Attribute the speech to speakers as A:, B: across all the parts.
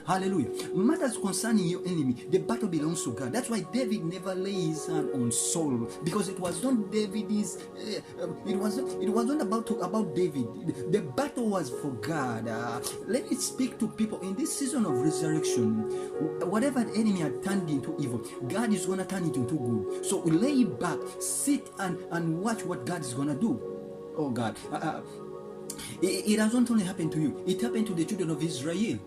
A: Hallelujah. Matters concerning your enemy, the battle belongs to God. That's why David never lay his hand on Saul, because it was not David's. It wasn't about David. The battle was for God. Let me speak to people in this season of resurrection. Whatever the enemy had turned into evil, God is gonna turn it into good. So lay back, sit and watch what God is gonna do. Oh God. It hasn't only happened to you, it happened to the children of Israel.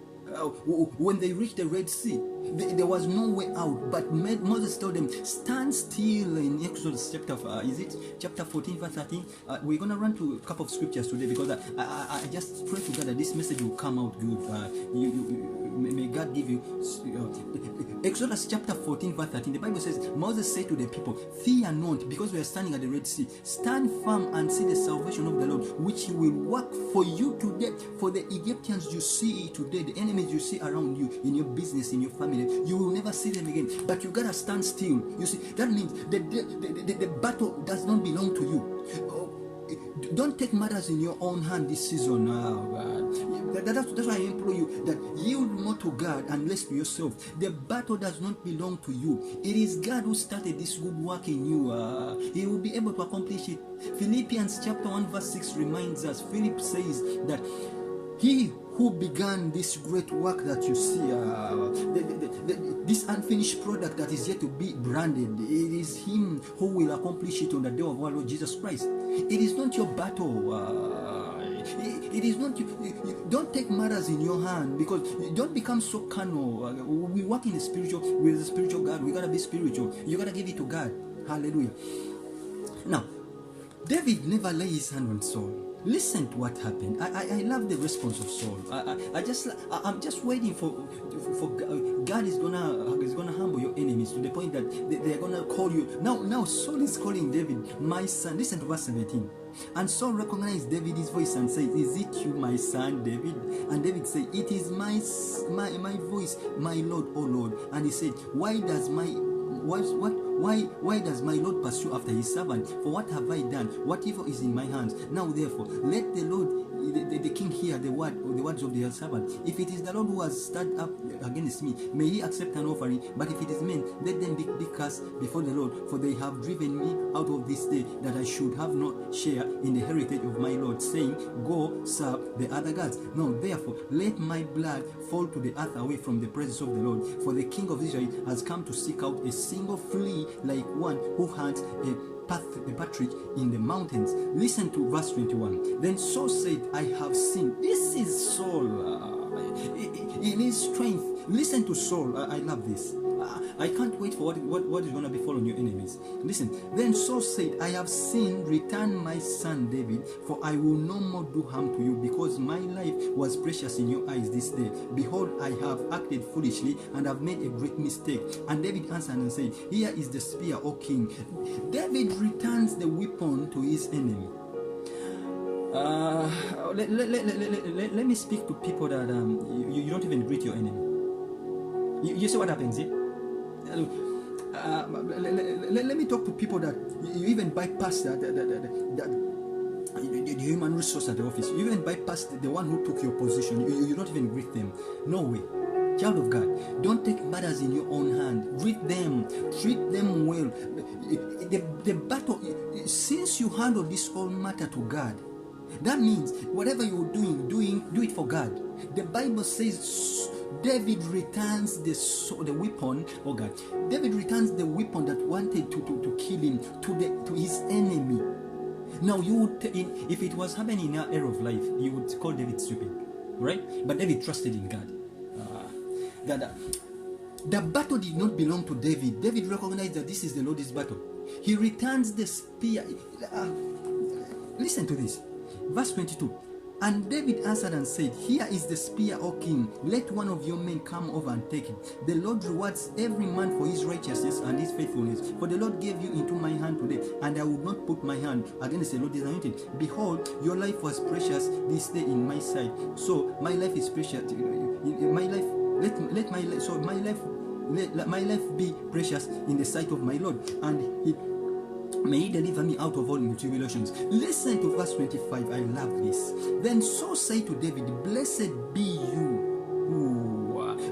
A: When they reached the Red Sea, there was no way out, but Moses told them, stand still. In Exodus chapter 14 verse 13. We're going to run to a couple of scriptures today, because I just pray to God that this message will come out good. May God give you Exodus chapter 14 verse 13. The Bible says, Moses said to the people, fear not, because we are standing at the Red Sea. Stand firm and see the salvation of the Lord, which he will work for you today. For the Egyptians you see today, the enemies you see around you, in your business, in your family, you will never see them again. But you gotta stand still. You see, that means the battle does not belong to you. Don't take matters in your own hand this season. That's why I implore you that yield more to God and less to yourself. The battle does not belong to you. It is God who started this good work in you. He will be able to accomplish it. Philippians chapter 1 verse 6 reminds us. Philip says that he who began this great work that you see, this unfinished product that is yet to be branded, it is him who will accomplish it on the day of our Lord Jesus Christ. It is not your battle. It is not you. Don't take matters in your hand, because you don't become so carnal. We work in the spiritual, with the spiritual God. We gotta be spiritual. You gotta give it to God. Hallelujah. Now, David never laid his hand on Saul. Listen to what happened. I love the response of Saul. I'm just waiting for God is gonna humble your enemies to the point that they are gonna call you. Now Saul is calling David, my son. Listen to verse 17. And Saul recognized David's voice and said, is it you, my son David? And David said, it is my voice, my Lord, O Lord. And he said, why does my Lord pursue after his servant? For what have I done? What evil is in my hands? Now therefore, let the Lord, the king, hear the words of the servant. If it is the Lord who has stirred up against me, may he accept an offering. But if it is men, let them be cast before the Lord. For they have driven me out of this day, that I should have no share in the heritage of my Lord, saying, go serve the other gods. Now therefore, let my blood fall to the earth away from the presence of the Lord. For the king of Israel has come to seek out a single flea, like one who hunts a partridge in the mountains. Listen to verse 21. Then Saul said, I have sinned. This is Saul in his strength. Listen to Saul. I love this. I can't wait for what is going to befall on your enemies. Listen. Then Saul said, I have sinned. Return my son David, for I will no more do harm to you, because my life was precious in your eyes this day. Behold, I have acted foolishly and have made a great mistake. And David answered and said, here is the spear, O king. David returns the weapon to his enemy. Let me speak to people that you don't even greet your enemy. You see what happens here? Let me talk to people that you even bypass the human resource at the office. You even bypass the one who took your position. You don't even greet them. No way. Child of God, don't take matters in your own hand. Greet them. Treat them well. The battle, since you handle this whole matter to God, that means whatever you're doing, do it for God. The Bible says David returns the weapon. Oh God, David returns the weapon that wanted to kill him to his enemy. Now you would, if it was happening in our era of life, you would call David stupid, right? But David trusted in God. The battle did not belong to David. David recognized that this is the Lord's battle. He returns the spear. Listen to this. Verse 22. And David answered and said, here is the spear, O king. Let one of your men come over and take it. The Lord rewards every man for his righteousness and his faithfulness. For the Lord gave you into my hand today, and I would not put my hand against the Lord is anointed. Behold, your life was precious this day in my sight. So my life is precious. My life, let my life be precious in the sight of my Lord. And may he deliver me out of all my tribulations. Listen to verse 25. I love this. Then Saul said to David, blessed be you.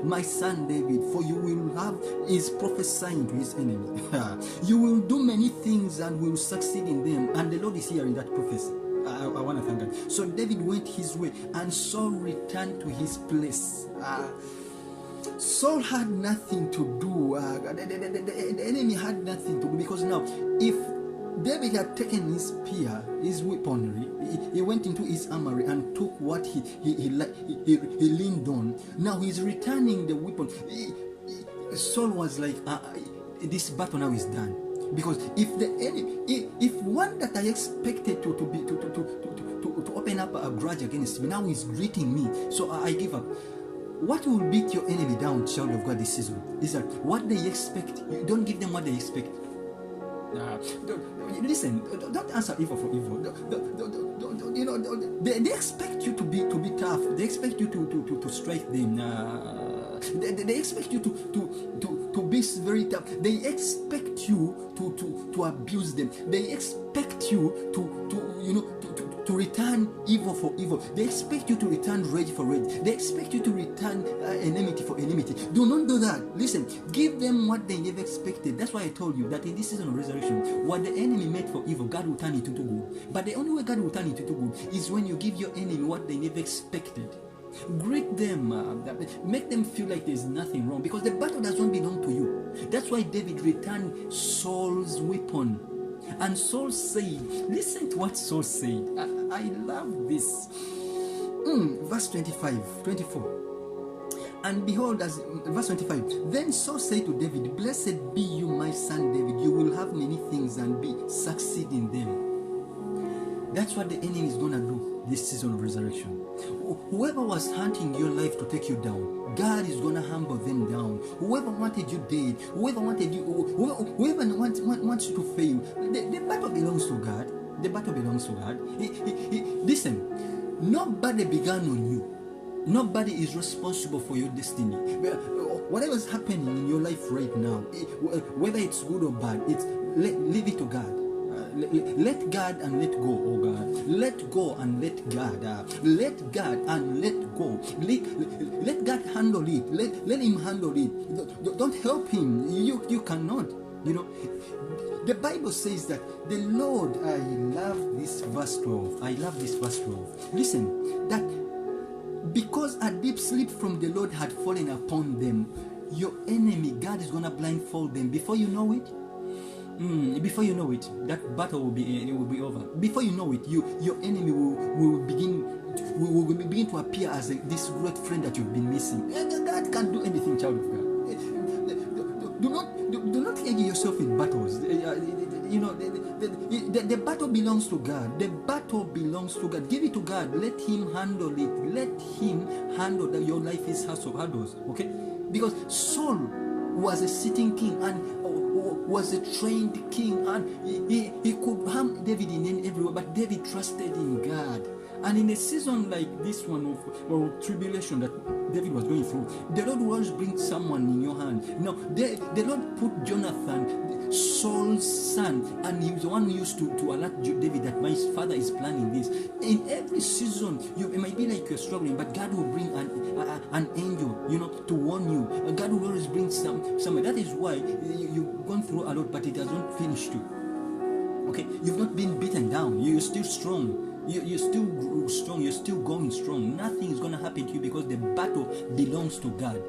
A: my son David, for you will have, is prophesying to his enemy. You will do many things and will succeed in them. And the Lord is hearing that prophecy. I want to thank God. So David went his way, and Saul returned to his place. Saul had nothing to do. The enemy had nothing to do, because now, if David had taken his spear, his weaponry, he went into his armory and took what he leaned on. Now he's returning the weapon. Saul was like, this battle now is done. Because if the enemy, if one that I expected to open up a grudge against me, now is greeting me, so I give up. What will beat your enemy down, child of God, this season, is that what they expect, you don't give them what they expect. Listen, don't answer evil for evil. They expect you to be tough. They expect you to strike them. They expect you to be very tough. They expect you to abuse them. They expect you to return evil for evil. They expect you to return rage for rage. They expect you to return enmity for enmity. Do not do that. Listen, give them what they never expected. That's why I told you that in this season of resurrection, what the enemy meant for evil, God will turn it into good. But the only way God will turn it into good is when you give your enemy what they never expected. Greet them, make them feel like there's nothing wrong, because the battle does not belong to you. That's why David returned Saul's weapon. And Saul said, listen to what Saul said. I love this. Verse 24. And behold, as verse 25, then Saul said to David, blessed be you, my son David. You will have many things and succeed in them. That's what the enemy is going to do this season of resurrection. Whoever was hunting your life to take you down, God is going to humble them down. Whoever wanted you dead, whoever wanted you, whoever wants you to fail, the battle belongs to God. The battle belongs to God. Listen, nobody began on you. Nobody is responsible for your destiny. Whatever is happening in your life right now, whether it's good or bad, leave it to God. Let God and let go, oh God. Let go and let God. Let God and let go. Let God handle it. Let Him handle it. Don't help Him. You cannot. The Bible says that the Lord, I love this verse 12. I love this verse 12. Listen, that because a deep sleep from the Lord had fallen upon them, your enemy, God is going to blindfold them. Before you know it, that battle will be over. Before you know it, your enemy will begin to appear as this great friend that you've been missing. God can't do anything, child of God. Do not engage yourself in battles. The battle belongs to God. The battle belongs to God. Give it to God. Let Him handle it. Let Him handle that. Your life is house of hurdles. Okay? Because Saul was a sitting king and was a trained king, and he could harm David in everywhere, but David trusted in God. And in a season like this one of tribulation that David was going through, the Lord will always bring someone in your hand. The Lord put Jonathan, Saul's son, and he was the one who used to alert David that my father is planning this. In every season, it might be like you're struggling, but God will bring an angel, to warn you. God will always bring somebody. That is why you've gone through a lot, but it hasn't finished you. Okay, you've not been beaten down. You're still strong. You're still strong. You're still going strong. Nothing is going to happen to you because the battle belongs to God.